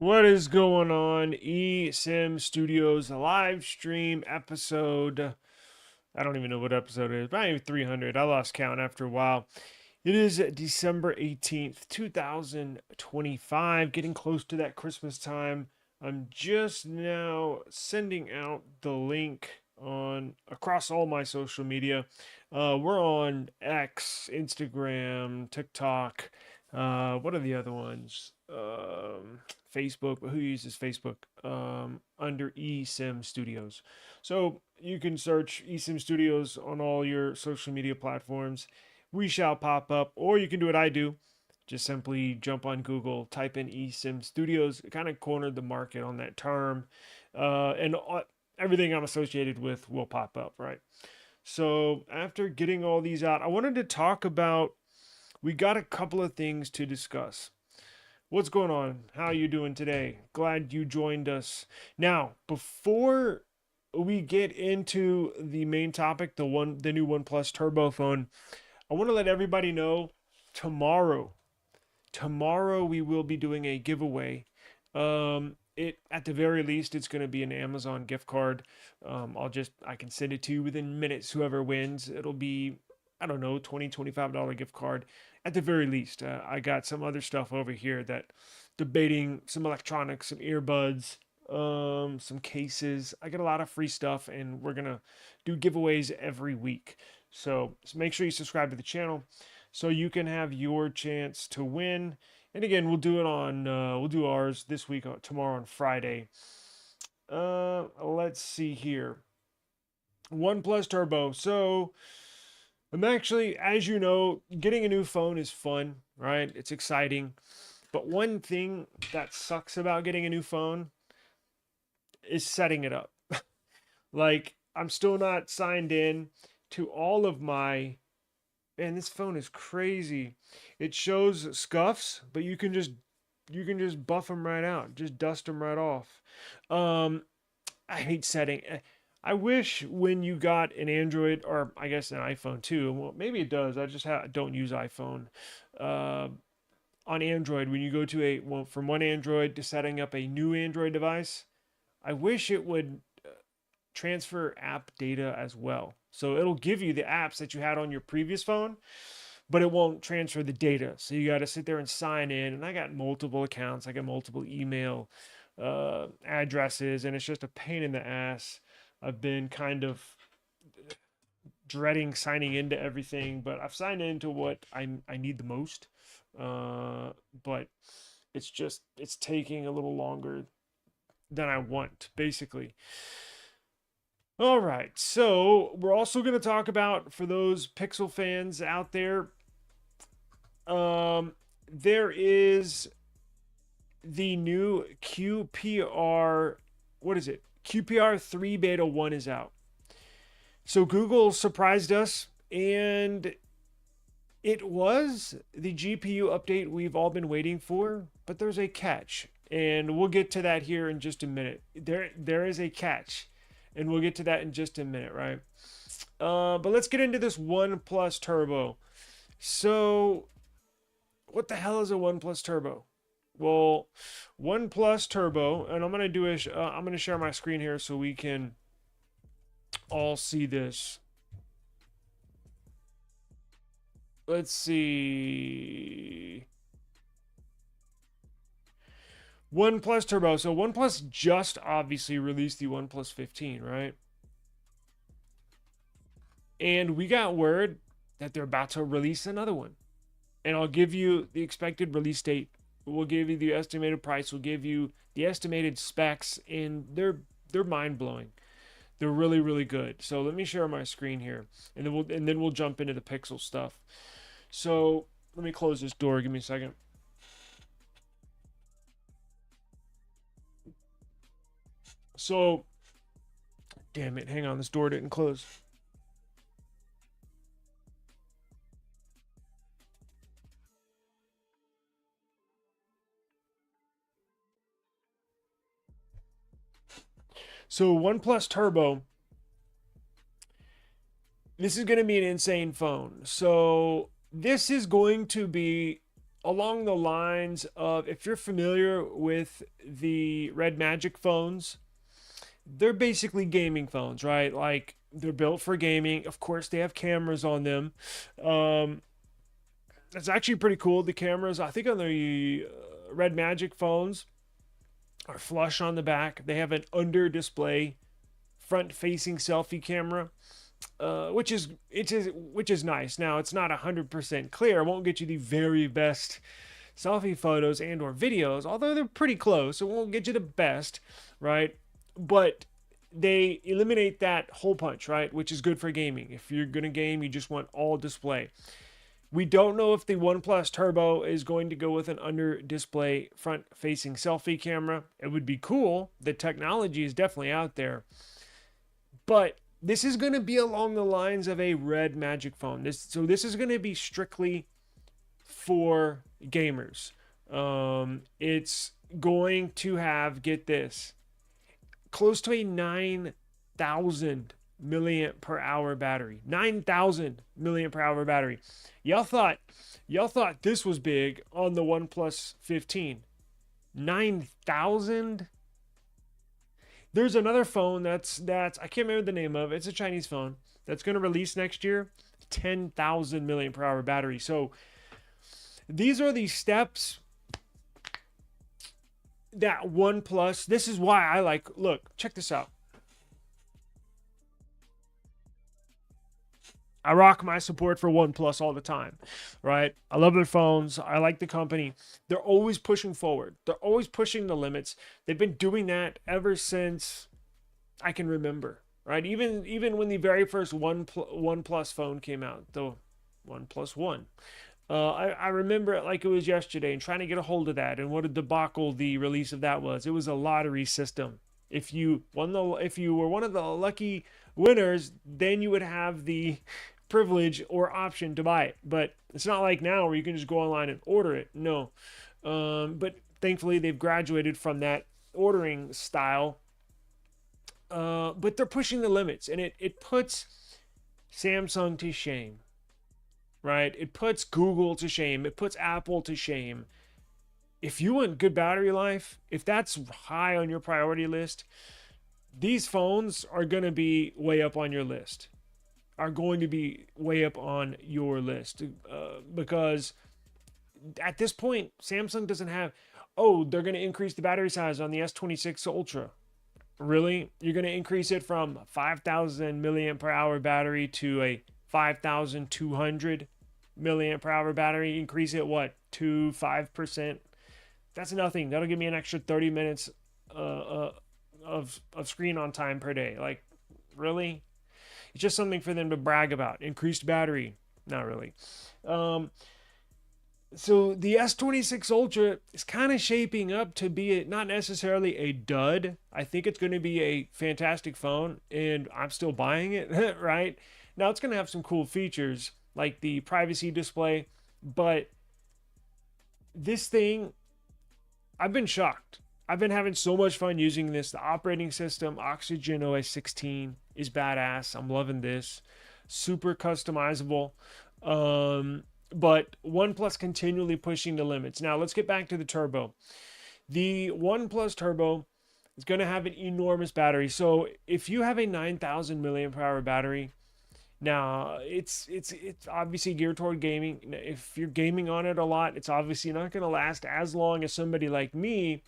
What is going on? eSIMstudios, a live stream episode. I don't even know what episode it is, probably 300. I lost count after a while. It is December 18th, 2025, getting close to that Christmas time. I'm just now sending out the link on across all my social media. We're on X, Instagram, TikTok. What are the other ones? Facebook, but who uses Facebook? Under eSIMstudios. So you can search eSIMstudios on all your social media platforms. We shall pop up, or you can do what I do. Just simply jump on Google, type in eSIMstudios. It kind of cornered the market on that term, and everything I'm associated with will pop up, right? So after getting all these out, I wanted to talk about. We got a couple of things to discuss. What's going on? How are you doing today? Glad you joined us. Now, before we get into the main topic, the new OnePlus Turbo phone, I want to let everybody know tomorrow. Tomorrow we will be doing a giveaway. At the very least, it's going to be an Amazon gift card. I can send it to you within minutes. Whoever wins, it'll be, I don't know, $25 gift card at the very least. I got some other stuff over here that debating some electronics, some earbuds, some cases. I get a lot of free stuff, and we're gonna do giveaways every week. So make sure you subscribe to the channel so you can have your chance to win. And again, we'll do ours this week, tomorrow on Friday. Let's see here. OnePlus Turbo. So I'm actually, as you know, getting a new phone is fun, right? It's exciting. But one thing that sucks about getting a new phone is setting it up. Like, I'm still not signed in to all of my. Man, this phone is crazy. It shows scuffs, but you can just buff them right out, just dust them right off. Um, I hate setting. I wish when you got an Android or I guess an iPhone too. Well, maybe it does. Don't use iPhone. Uh, on Android, when you go to from one Android to setting up a new Android device, I wish it would transfer app data as well. So it'll give you the apps that you had on your previous phone, but it won't transfer the data. So you got to sit there and sign in. And I got multiple accounts, I got multiple email addresses, and it's just a pain in the ass. I've been kind of dreading signing into everything, but I've signed into what I need the most. But it's taking a little longer than I want, basically. All right, so we're also going to talk about, for those Pixel fans out there, there is the new QPR. What is it? QPR 3 Beta 1 is out. So Google surprised us, and it was the GPU update we've all been waiting for, but there's a catch, and we'll get to that here in just a minute. There is a catch, and we'll get to that in just a minute, right? But let's get into this OnePlus Turbo. So, what the hell is a OnePlus Turbo? Well, OnePlus Turbo, and I'm gonna share my screen here so we can all see this. Let's see. OnePlus Turbo. So OnePlus just obviously released the OnePlus 15, right? And we got word that they're about to release another one. And I'll give you the expected release date. We'll give you the estimated price. We'll give you the estimated specs, and they're mind-blowing. They're really, really good. So let me share my screen here, and then we'll jump into the Pixel stuff. So let me close this door. Give me a second. So, damn it, hang on, this door didn't close. So OnePlus Turbo, this is going to be an insane phone. So this is going to be along the lines of, if you're familiar with the Red Magic phones, they're basically gaming phones, right? Like, they're built for gaming. Of course, they have cameras on them. Um, it's actually pretty cool. The cameras, I think, on the Red Magic phones are flush on the back. They have an under display front facing selfie camera, which is nice. Now, it's not 100% clear. It won't get you the very best selfie photos and or videos, although they're pretty close. It won't get you the best, right? But they eliminate that hole punch, right? Which is good for gaming. If you're gonna game, you just want all display. We don't know if the OnePlus Turbo is going to go with an under display front facing selfie camera. It would be cool. The technology is definitely out there. But this is going to be along the lines of a Red Magic phone. This is going to be strictly for gamers. It's going to have, get this, close to a 9,000 milliamp per hour battery. 9,000 milliamp per hour battery. Y'all thought this was big on the OnePlus 15. 9,000. There's another phone that's I can't remember the name of. It's a Chinese phone that's going to release next year. 10,000 milliamp per hour battery. So these are the steps that OnePlus. This is why I like. Look, check this out. I rock my support for OnePlus all the time, right? I love their phones. I like the company. They're always pushing forward. They're always pushing the limits. They've been doing that ever since I can remember, right? Even when the very first OnePlus phone came out, the OnePlus One. I remember it like it was yesterday, and trying to get a hold of that, and what a debacle the release of that was. It was a lottery system. If you were one of the lucky winners, then you would have the privilege or option to buy it. But it's not like now where you can just go online and order it. No. But thankfully they've graduated from that ordering style. But they're pushing the limits, and it puts Samsung to shame, right? It puts Google to shame. It puts Apple to shame. If you want good battery life, if that's high on your priority list, these phones are going to be way up on your list. Because at this point, Samsung doesn't have, they're going to increase the battery size on the S23 Ultra. Really? You're going to increase it from 5,000 milliamp per hour battery to a 5,200 milliamp per hour battery? Increase it, what, 5%? That's nothing. That'll give me an extra 30 minutes of screen on time per day. Like, really? It's just something for them to brag about. Increased battery. Not really. So the S23 Ultra is kind of shaping up to be not necessarily a dud. I think it's going to be a fantastic phone, and I'm still buying it, right? Now, it's going to have some cool features, like the privacy display, but this thing, I've been shocked. I've been having so much fun using this. The operating system, OxygenOS 16, is badass. I'm loving this. Super customizable. But OnePlus continually pushing the limits. Now, let's get back to the Turbo. The OnePlus Turbo is going to have an enormous battery. So if you have a 9,000 milliamp hour battery, now it's obviously geared toward gaming. If you're gaming on it a lot, it's obviously not going to last as long as somebody like me,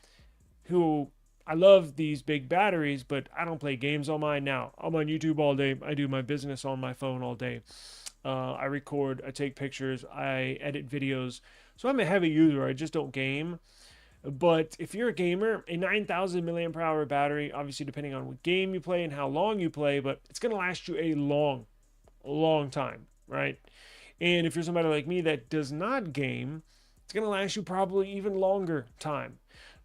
who, I love these big batteries, but I don't play games on mine. Now, I'm on YouTube all day. I do my business on my phone all day. I record, I take pictures, I edit videos. So I'm a heavy user. I just don't game. But if you're a gamer, a 9,000 milliamp hour battery, obviously depending on what game you play and how long you play, but it's going to last you a long time, right? And if you're somebody like me that does not game, it's going to last you probably even longer time.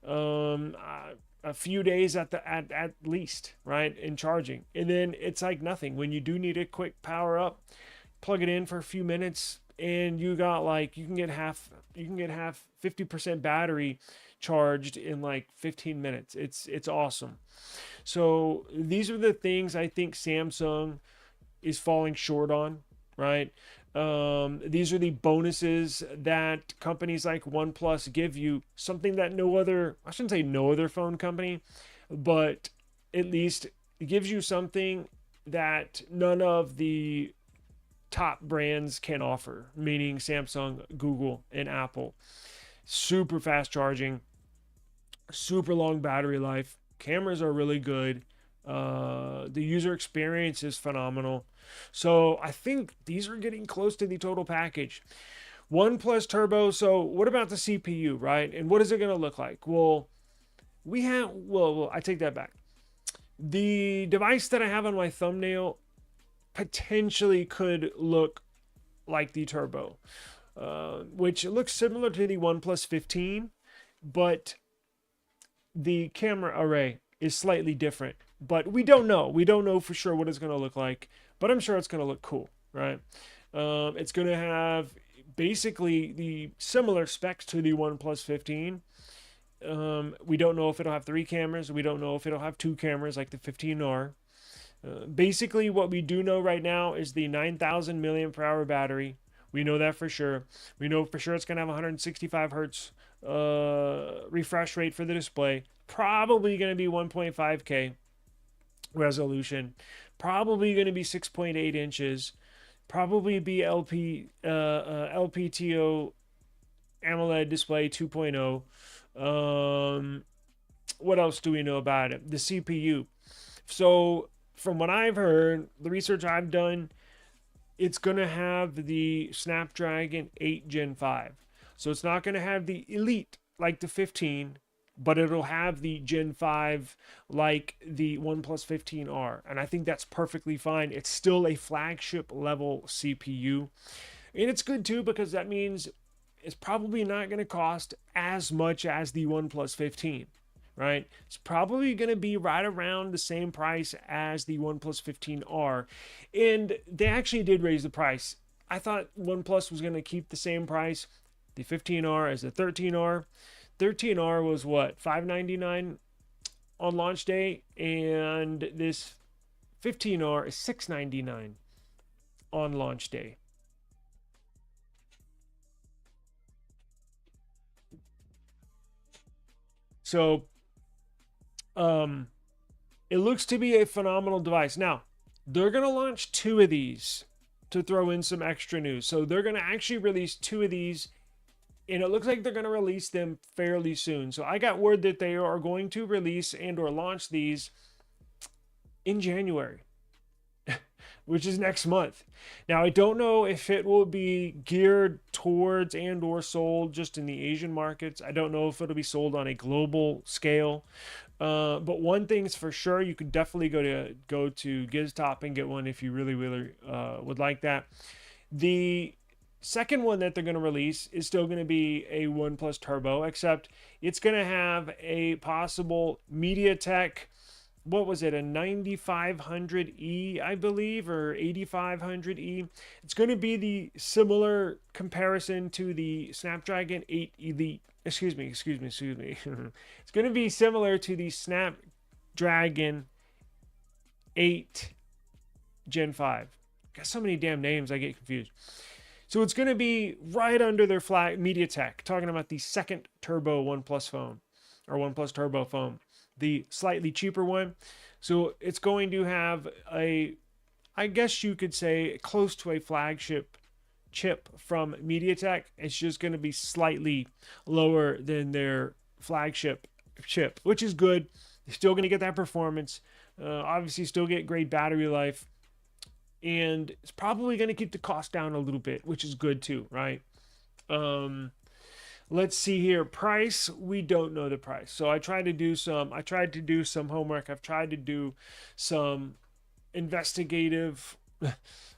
A few days at least, right, in charging. And then it's like nothing. When you do need a quick power up, plug it in for a few minutes, and you got you can get half 50% battery charged in like 15 minutes. It's awesome. So these are the things I think Samsung is falling short on, right? These are the bonuses that companies like OnePlus give you, something that no other, I shouldn't say no other phone company, but at least it gives you something that none of the top brands can offer, meaning Samsung, Google, and Apple. Super fast charging, super long battery life. Cameras are really good. The user experience is phenomenal. So I think these are getting close to the total package. OnePlus Turbo. So what about the CPU, right? And what is it going to look like? Well, I take that back. The device that I have on my thumbnail potentially could look like the Turbo, which looks similar to the OnePlus 15, but the camera array is slightly different. But we don't know. We don't know for sure what it's going to look like, but I'm sure it's going to look cool, right? It's going to have basically the similar specs to the OnePlus 15. We don't know if it'll have 3 cameras. We don't know if it'll have 2 cameras like the 15R. Basically, what we do know right now is the 9,000 milliampere hour battery. We know that for sure. We know for sure it's going to have 165 hertz refresh rate for the display. Probably going to be 1.5K resolution. Probably going to be 6.8 inches. Probably be LPTO AMOLED display 2.0. What else do we know about it? The CPU. So from what I've heard, the research I've done, it's going to have the Snapdragon 8 Gen 5. So it's not going to have the Elite like the 15, but it'll have the Gen 5 like the OnePlus 15R. And I think that's perfectly fine. It's still a flagship level CPU. And it's good too because that means it's probably not going to cost as much as the OnePlus 15. Right? It's probably going to be right around the same price as the OnePlus 15R. And they actually did raise the price. I thought OnePlus was going to keep the same price, the 15R as the 13R. 13R was what, $599 on launch day, and this 15R is $699 on launch day. So it looks to be a phenomenal device. Now, they're going to launch 2 of these to throw in some extra news. So they're going to actually release 2 of these, and it looks like they're going to release them fairly soon. So I got word that they are going to release and or launch these in January, which is next month. Now, I don't know if it will be geared towards and or sold just in the Asian markets. I don't know if it'll be sold on a global scale. But one thing's for sure, you could definitely go to GizTop and get one if you really would like that. The second one that they're going to release is still going to be a OnePlus Turbo, except it's going to have a possible MediaTek, what was it, a 9500E, I believe, or 8500E. It's going to be the similar comparison to the Snapdragon 8 Elite. Excuse me. It's going to be similar to the Snapdragon 8 Gen 5. Got so many damn names, I get confused. So it's going to be right under their flag, MediaTek, talking about the second Turbo OnePlus phone, or OnePlus Turbo phone, the slightly cheaper one. So it's going to have I guess you could say, close to a flagship chip from MediaTek. It's just going to be slightly lower than their flagship chip, which is good. You're still going to get that performance. Obviously, still get great battery life. And it's probably going to keep the cost down a little bit, which is good too, right? Let's see here. Price, we don't know the price. So I tried to do some homework. I've tried to do some investigative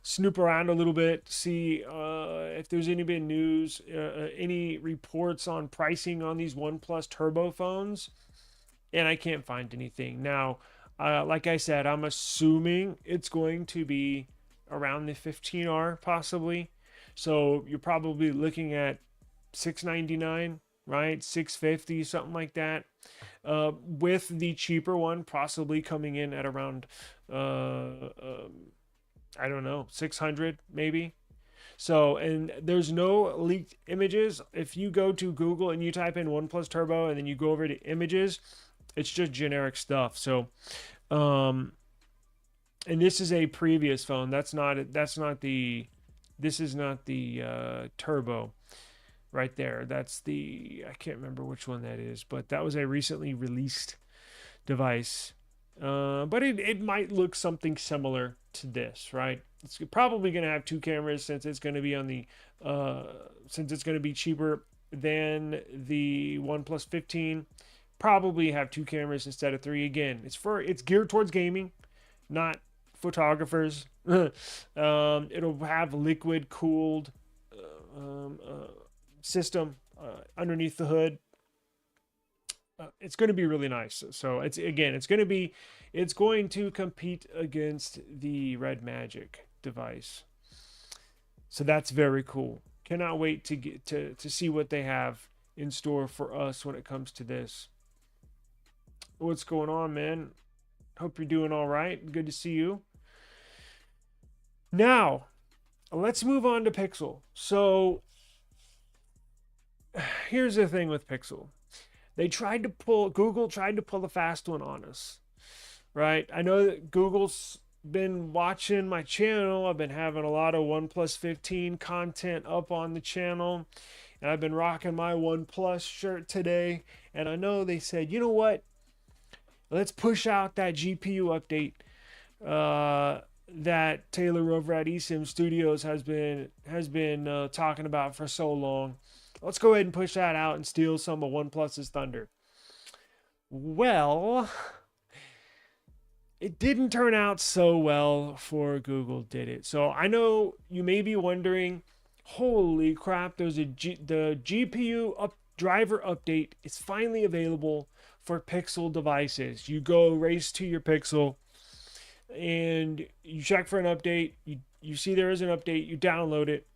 snoop around a little bit, see if there's any bit news, any reports on pricing on these OnePlus Turbo phones, and I can't find anything. Now, like I said, I'm assuming it's going to be around the 15R possibly. So you're probably looking at $699, right? $650, something like that. With the cheaper one possibly coming in at around I don't know, 600 maybe. So, and there's no leaked images. If you go to Google and you type in OnePlus Turbo and then you go over to images, it's just generic stuff. So, and this is a previous phone. This is not the Turbo right there. That's I can't remember which one that is, but that was a recently released device. But it might look something similar to this, right? It's probably going to have two cameras since it's going to be since it's going to be cheaper than the OnePlus 15. Probably have two cameras instead of three. Again, it's geared towards gaming, not photographers. It'll have liquid cooled system underneath the hood. It's going to be really nice. So it's going to compete against the Red Magic device. So that's very cool. Cannot wait to get to see what they have in store for us when it comes to this. What's going on, man? Hope you're doing all right. Good to see you. Now, let's move on to Pixel. So here's the thing with Pixel. Google tried to pull a fast one on us, right? I know that Google's been watching my channel. I've been having a lot of OnePlus 15 content up on the channel, and I've been rocking my OnePlus shirt today. And I know they said, you know what? Let's push out that GPU update that Taylor over at eSIMstudios has been talking about for so long. Let's go ahead and push that out and steal some of OnePlus's thunder. Well, it didn't turn out so well for Google, did it? So I know you may be wondering, holy crap, the GPU driver update is finally available for Pixel devices. You go race to your Pixel and you check for an update. You see there is an update, you download it.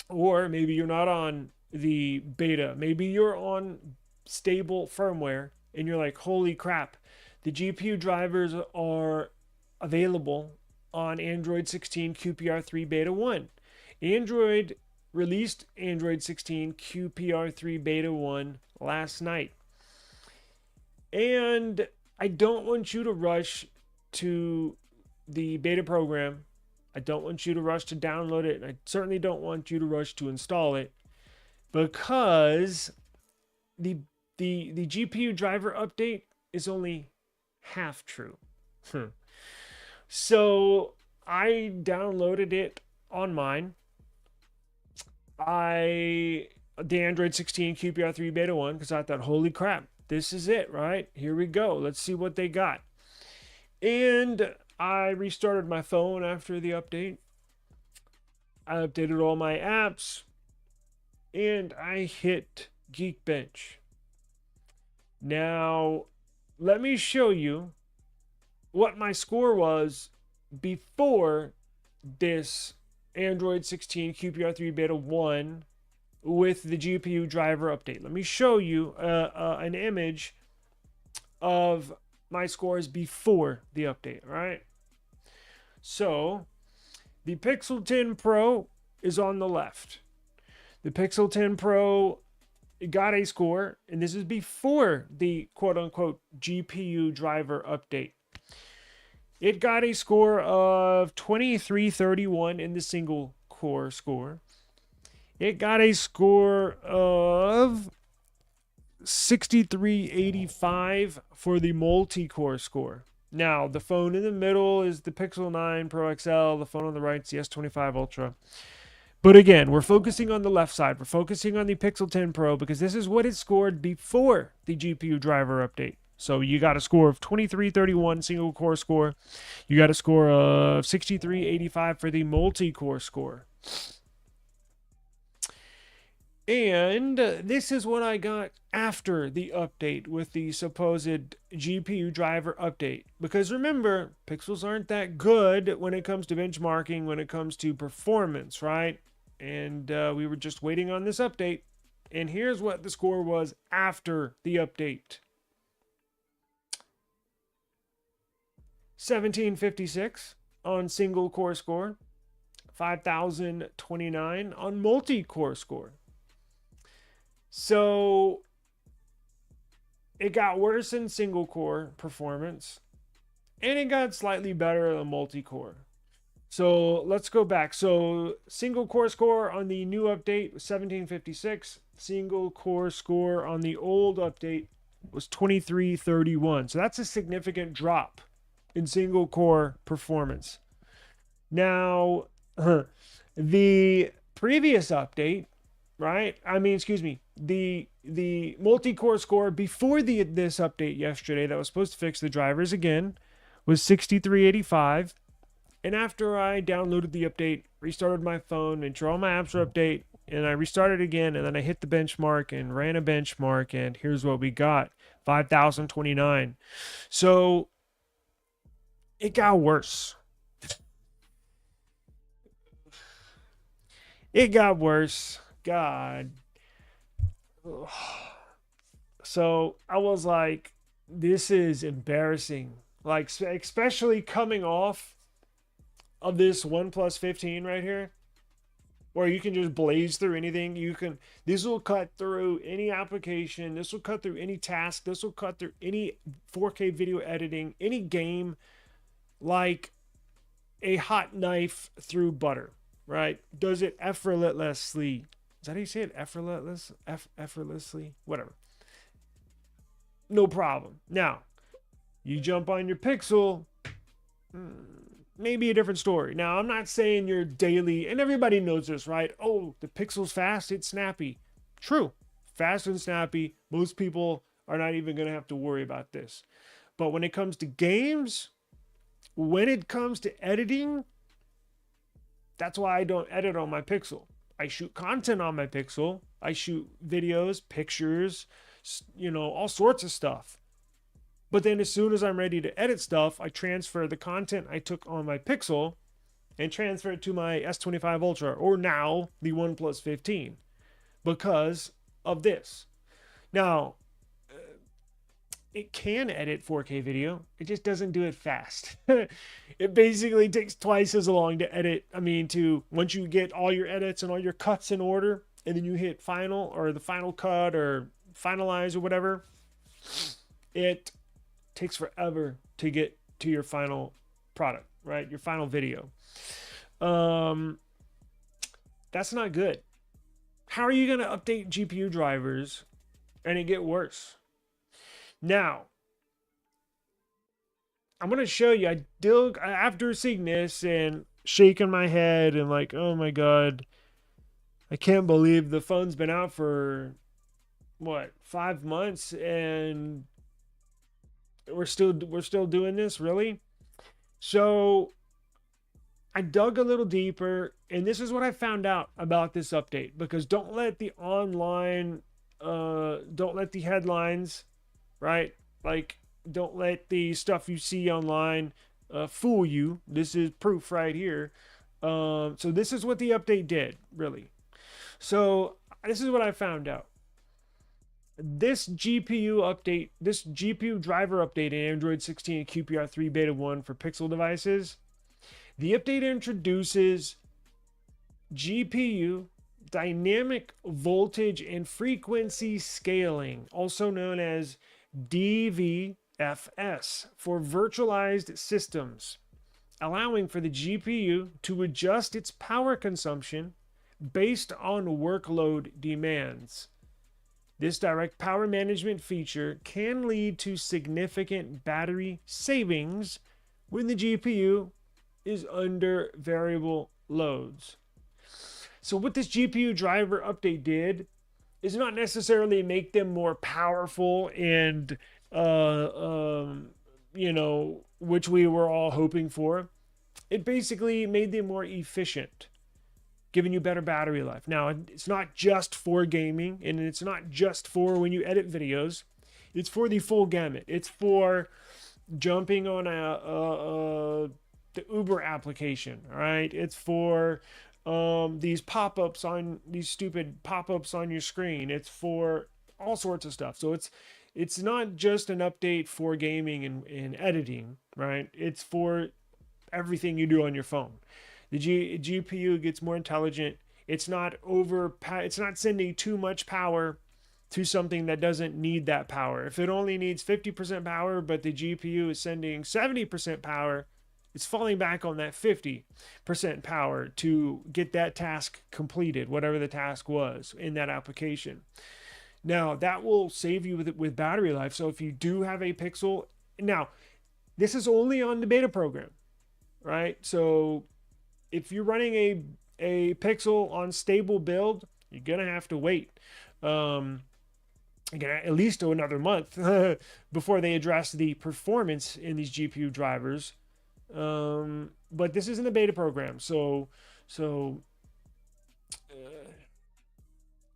Or maybe you're not on the beta. Maybe you're on stable firmware and you're like, holy crap, the GPU drivers are available on Android 16 QPR3 Beta 1. Android released Android 16 QPR3 Beta 1 last night. And I don't want you to rush to the beta program. I don't want you to rush to download it. And I certainly don't want you to rush to install it, because the GPU driver update is only half true. So I downloaded it on mine. The Android 16 QPR3 Beta 1, because I thought, holy crap, this is it, right? Here we go. Let's see what they got. And I restarted my phone after the update. I updated all my apps. And I hit Geekbench. Now, let me show you what my score was before this Android 16 QPR3 Beta 1 with the GPU driver update. Let me show you an image of my scores before the update, all right? So, the Pixel 10 Pro is on the left. The Pixel 10 Pro got a score, and this is before the quote-unquote GPU driver update. It got a score of 2331 in the single core score. It got a score of 6385 for the multi-core score. Now, the phone in the middle is the Pixel 9 Pro XL. The phone on the right is the S23 Ultra. But again, we're focusing on the left side. We're focusing on the Pixel 10 Pro because this is what it scored before the GPU driver update. So you got a score of 2331 single core score. You got a score of 6385 for the multi-core score. And this is what I got after the update with the supposed GPU driver update. Because remember, Pixels aren't that good when it comes to benchmarking, when it comes to performance, right? And we were just waiting on this update. And here's what the score was after the update. 1756 on single core score. 5,029 on multi-core score. So it got worse in single core performance, and it got slightly better on multi-core. So let's go back. So single core score on the new update was 1756. Single core score on the old update was 2331. So that's a significant drop in single core performance. Now, the previous update, right? The multi-core score before this update yesterday that was supposed to fix the drivers again was 6385. And after I downloaded the update, restarted my phone, made sure all my apps were update, and I restarted again, and then I hit the benchmark and ran a benchmark, and here's what we got, 5,029. So it got worse. It got worse. God. So I was like, this is embarrassing. Like, especially coming off of this OnePlus 15 right here, where you can just blaze through anything. This will cut through any application. This will cut through any task. This will cut through any 4K video editing, any game, like a hot knife through butter, right? Does it effortlessly. Is that how you say it? Effortlessly? Whatever. No problem. Now, you jump on your Pixel, maybe a different story. Now, I'm not saying your daily, and everybody knows this, right? Oh, the Pixel's fast, it's snappy. True. Fast and snappy. Most people are not even going to have to worry about this. But when it comes to games, when it comes to editing, that's why I don't edit on my Pixel. I shoot content on my Pixel. I shoot videos, pictures, all sorts of stuff. But then as soon as I'm ready to edit stuff, I transfer the content I took on my Pixel and transfer it to my S23 Ultra, or now the OnePlus 15, because of this. Now, it can edit 4K video. It just doesn't do it fast. It basically takes twice as long to edit. Once you get all your edits and all your cuts in order, and then you hit final or the final cut or finalize or whatever, it takes forever to get to your final product, right? Your final video. That's not good. How are you going to update GPU drivers and it get worse? Now, I'm going to show you, after seeing this and shaking my head and like, oh my God, I can't believe the phone's been out for, 5 months and we're still doing this, really? So I dug a little deeper, and this is what I found out about this update, because don't let the headlines, right? Like, don't let the stuff you see online fool you. This is proof right here. So this is what the update did, really. So this is what I found out. This GPU driver update in Android 16 and QPR3 Beta 1 for Pixel devices, the update introduces GPU dynamic voltage and frequency scaling, also known as DVFS, for virtualized systems, allowing for the GPU to adjust its power consumption based on workload demands. This direct power management feature can lead to significant battery savings when the GPU is under variable loads. So what this GPU driver update did is not necessarily make them more powerful and, which we were all hoping for. It basically made them more efficient, giving you better battery life. Now, it's not just for gaming, and it's not just for when you edit videos. It's for the full gamut. It's for jumping on the Uber application, all right? It's for these stupid pop-ups on your screen. It's for all sorts of stuff. So it's not just an update for gaming and editing, right? It's for everything you do on your phone. The GPU gets more intelligent. It's not it's not sending too much power to something that doesn't need that power. If it only needs 50% power, but the GPU is sending 70% power, it's falling back on that 50% power to get that task completed, whatever the task was in that application. Now, that will save you with battery life. So if you do have a Pixel, now, this is only on the beta program, right? So if you're running a Pixel on stable build, you're going to have to wait. Again, at least another month before they address the performance in these GPU drivers. But this isn't a beta program, so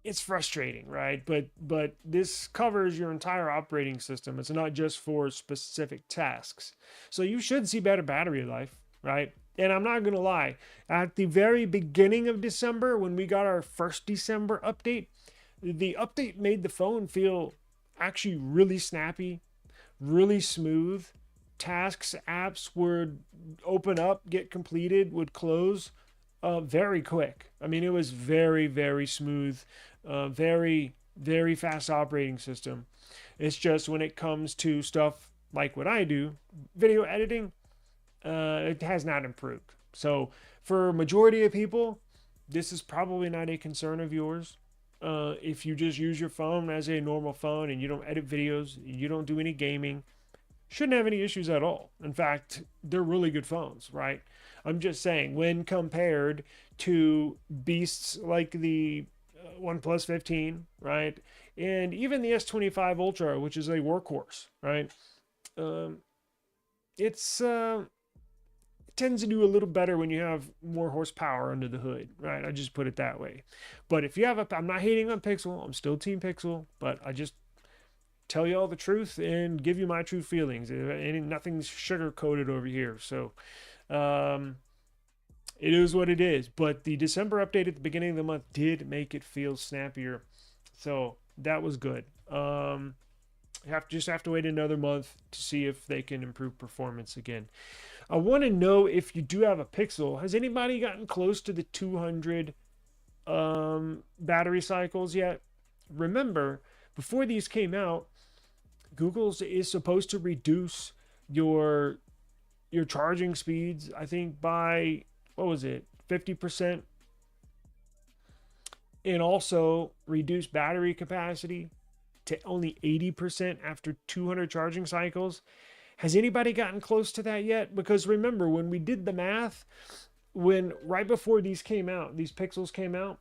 it's frustrating, right? But this covers your entire operating system. It's not just for specific tasks. So you should see better battery life, right? And I'm not gonna lie, at the very beginning of December, when we got our first December update, the update made the phone feel actually really snappy, really smooth. Tasks, apps would open up, get completed, would close very quick. I mean, it was very, very smooth, very, very fast operating system. It's just when it comes to stuff like what I do, video editing, it has not improved. So for majority of people, this is probably not a concern of yours. If you just use your phone as a normal phone and you don't edit videos, you don't do any gaming, shouldn't have any issues at all. In fact, they're really good phones, right? I'm just saying, when compared to beasts like the OnePlus 15, right? And even the S23 Ultra, which is a workhorse, right? It's it tends to do a little better when you have more horsepower under the hood, right? I just put it that way. But if you have I'm not hating on Pixel. I'm still Team Pixel, but I just tell you all the truth and give you my true feelings. Nothing's sugar coated over here. So it is what it is. But the December update at the beginning of the month did make it feel snappier. So that was good. Just have to wait another month to see if they can improve performance again. I want to know, if you do have a Pixel, has anybody gotten close to the 200 battery cycles yet? Remember, before these came out, Google's is supposed to reduce your charging speeds, I think, by, what was it, 50%, and also reduce battery capacity to only 80% after 200 charging cycles. Has anybody gotten close to that yet? Because remember, when we did the math, right before these came out, these Pixels came out,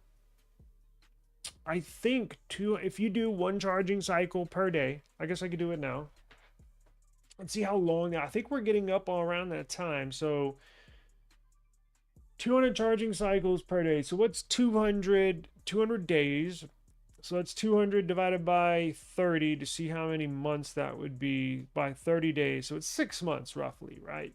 I think if you do one charging cycle per day, I guess I could do it now. Let's see how long. I think we're getting up all around that time. So 200 charging cycles per day. So what's 200 days? So that's 200 divided by 30 to see how many months that would be by 30 days. So it's 6 months roughly, right?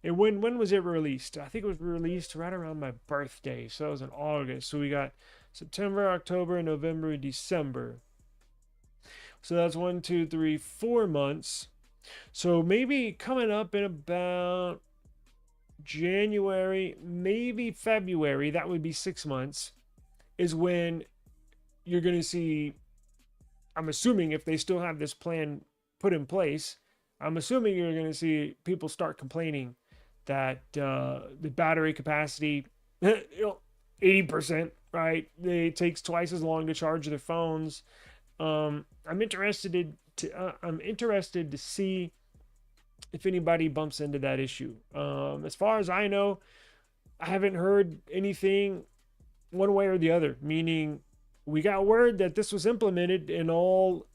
And when was it released? I think it was released right around my birthday. So it was in August. So we got September, October, November, December. So that's 1, 2, 3, 4 months. So maybe coming up in about January, maybe February, that would be 6 months, is when you're going to see, I'm assuming if they still have this plan put in place, I'm assuming you're going to see people start complaining that the battery capacity, 80%, right? It takes twice as long to charge their phones. I'm interested to see if anybody bumps into that issue. As far as I know, I haven't heard anything one way or the other, meaning we got word that this was implemented in all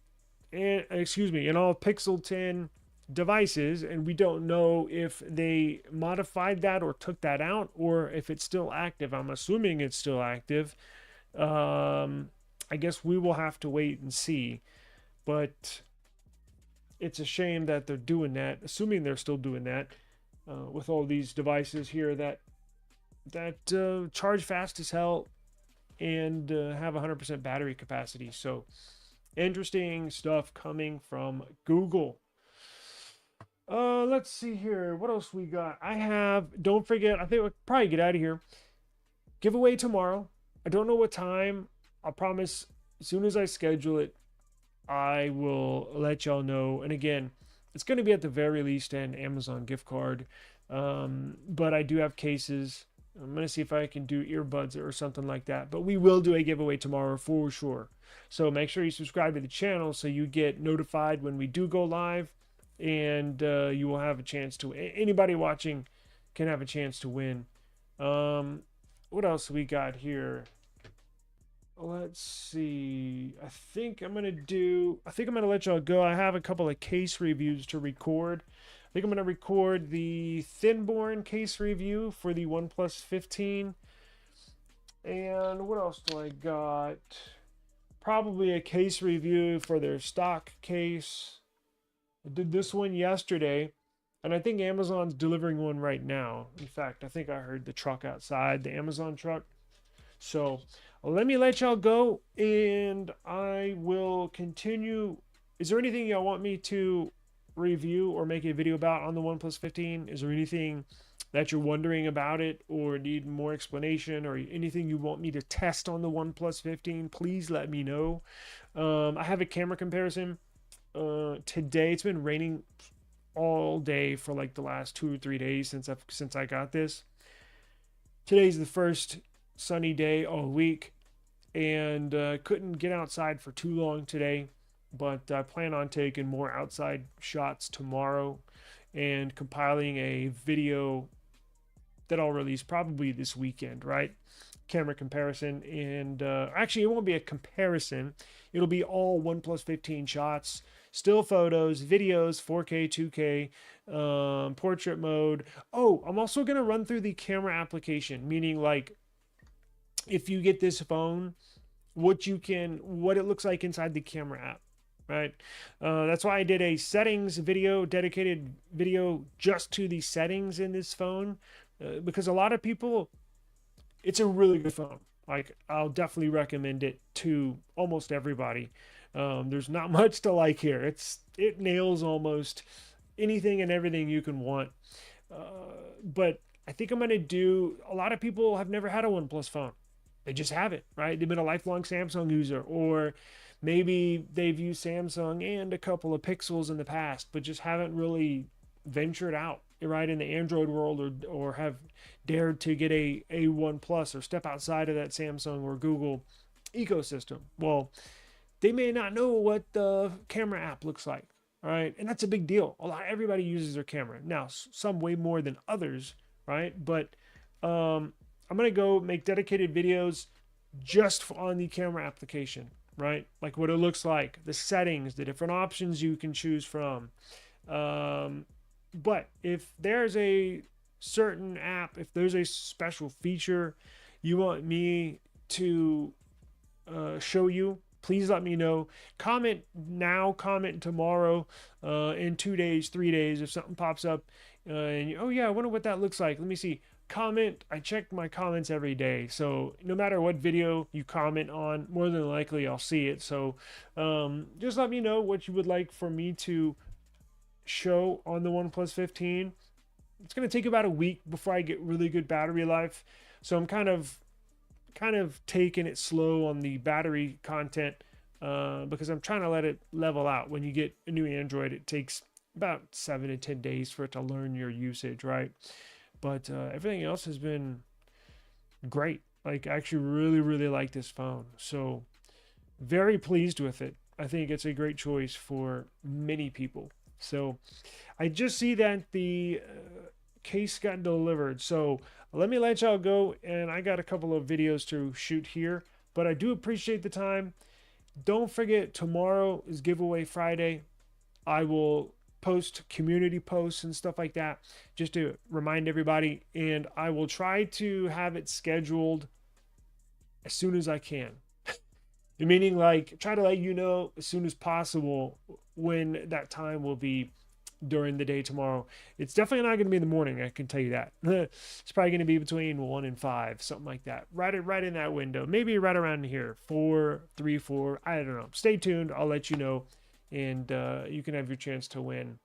Pixel 10 devices, and we don't know if they modified that or took that out, or if it's still active. I'm assuming it's still active. I guess we will have to wait and see, but it's a shame that they're doing that, assuming they're still doing that, with all these devices here that charge fast as hell and have 100% battery capacity. So interesting stuff coming from Google. Let's see here. What else we got? I have, don't forget, I think we'll probably get out of here. Giveaway tomorrow. I don't know what time. I'll promise as soon as I schedule it, I will let y'all know. And again, it's going to be at the very least an Amazon gift card. But I do have cases. I'm going to see if I can do earbuds or something like that. But we will do a giveaway tomorrow for sure. So make sure you subscribe to the channel so you get notified when we do go live. And you will have a chance to, anybody watching can have a chance to win. What else we got here? Let's see. I think I'm gonna let y'all go. I have a couple of case reviews to record. I think I'm gonna record the Fiberborne case review for the OnePlus 15. And what else do I got? Probably a case review for their stock case. I did this one yesterday, and I think Amazon's delivering one right now. In fact, I think I heard the truck outside, the Amazon truck. So let me let y'all go, and I will continue. Is there anything y'all want me to review or make a video about on the OnePlus 15? Is there anything that you're wondering about it or need more explanation, or anything you want me to test on the OnePlus 15? Please let me know. I have a camera comparison today. It's been raining all day for like the last 2 or 3 days since I got this. Today's the first sunny day all week, and couldn't get outside for too long today, but I plan on taking more outside shots tomorrow and compiling a video that I'll release probably this weekend, right? Camera comparison. And actually, it won't be a comparison, it'll be all OnePlus 15 shots, still photos, videos, 4K, 2K, portrait mode. Oh, I'm also going to run through the camera application, meaning like if you get this phone, what it looks like inside the camera app, right? That's why I did a settings video, dedicated video just to the settings in this phone, because a lot of people, it's a really good phone. Like, I'll definitely recommend it to almost everybody. There's not much to like here. It nails almost anything and everything you can want. But I think I'm going to do, a lot of people have never had a OnePlus phone. They just haven't, right? They've been a lifelong Samsung user, or maybe they've used Samsung and a couple of Pixels in the past, but just haven't really ventured out, right, in the Android world, or have dared to get a OnePlus or step outside of that Samsung or Google ecosystem. Well, they may not know what the camera app looks like, right? And that's a big deal. Everybody uses their camera. Now, some way more than others, right? But I'm going to go make dedicated videos just on the camera application, right? Like what it looks like, the settings, the different options you can choose from. But if there's a certain app, if there's a special feature you want me to show you, please let me know. Comment now, comment tomorrow, in 2 days, 3 days, if something pops up. Oh yeah, I wonder what that looks like. Let me see. Comment. I check my comments every day, so no matter what video you comment on, more than likely I'll see it. So just let me know what you would like for me to show on the OnePlus 15. It's going to take about a week before I get really good battery life, so I'm kind of taking it slow on the battery content, because I'm trying to let it level out. When you get a new Android, it takes about 7 to 10 days for it to learn your usage, right? But everything else has been great. Like, I actually really like this phone. So very pleased with it. I think it's a great choice for many people. So I just see that the case got delivered. So let me let y'all go. And I got a couple of videos to shoot here. But I do appreciate the time. Don't forget, tomorrow is giveaway Friday. I will post community posts and stuff like that just to remind everybody, and I will try to have it scheduled as soon as I can. Meaning, like, try to let you know as soon as possible when that time will be during the day tomorrow. It's definitely not going to be in the morning, I can tell you that. It's probably going to be between 1 and 5, something like that, right in that window, maybe right around here, 4, 3, 4, I don't know. Stay tuned, I'll let you know, and you can have your chance to win.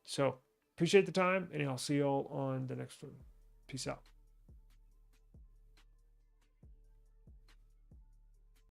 So Appreciate the time, and I'll see y'all on the next one. Peace out.